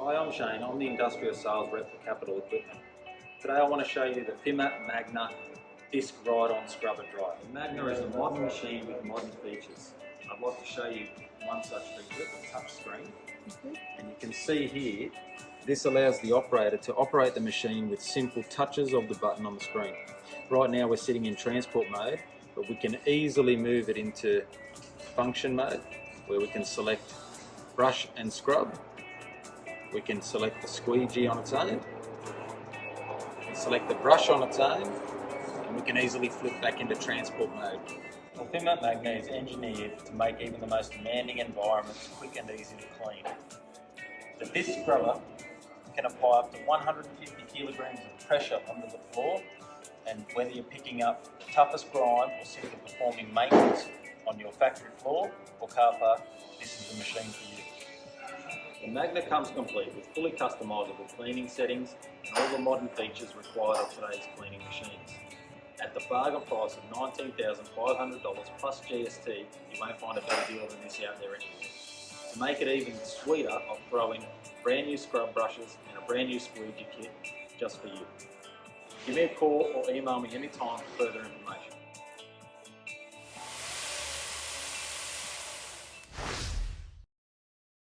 Hi, I'm Shane. I'm the Industrial Sales Rep for Capital Equipment. Today I want to show you the Magna Disc Ride-On Scrubber Dryer. The Magna is a modern machine with modern features. I'd like to show you one such feature, the touch screen. And you can see here, this allows the operator to operate the machine with simple touches of the button on the screen. Right now we're sitting in transport mode, but we can easily move it into function mode, where we can select brush and scrub. We can select the squeegee on its own, we can select the brush on its own, and we can easily flip back into transport mode. The Magna is engineered to make even the most demanding environments quick and easy to clean. The disc scrubber can apply up to 150 kilograms of pressure onto the floor, and whether you're picking up the toughest grime or simply performing maintenance on your factory floor or car park, this is the machine for you. The Magna comes complete with fully customisable cleaning settings and all the modern features required of today's cleaning machines. At the bargain price of $19,500 plus GST, you won't find a better deal than this out there anymore. To make it even sweeter, I'll throw in brand new scrub brushes and a brand new squeegee kit just for you. Give me a call or email me anytime for further information.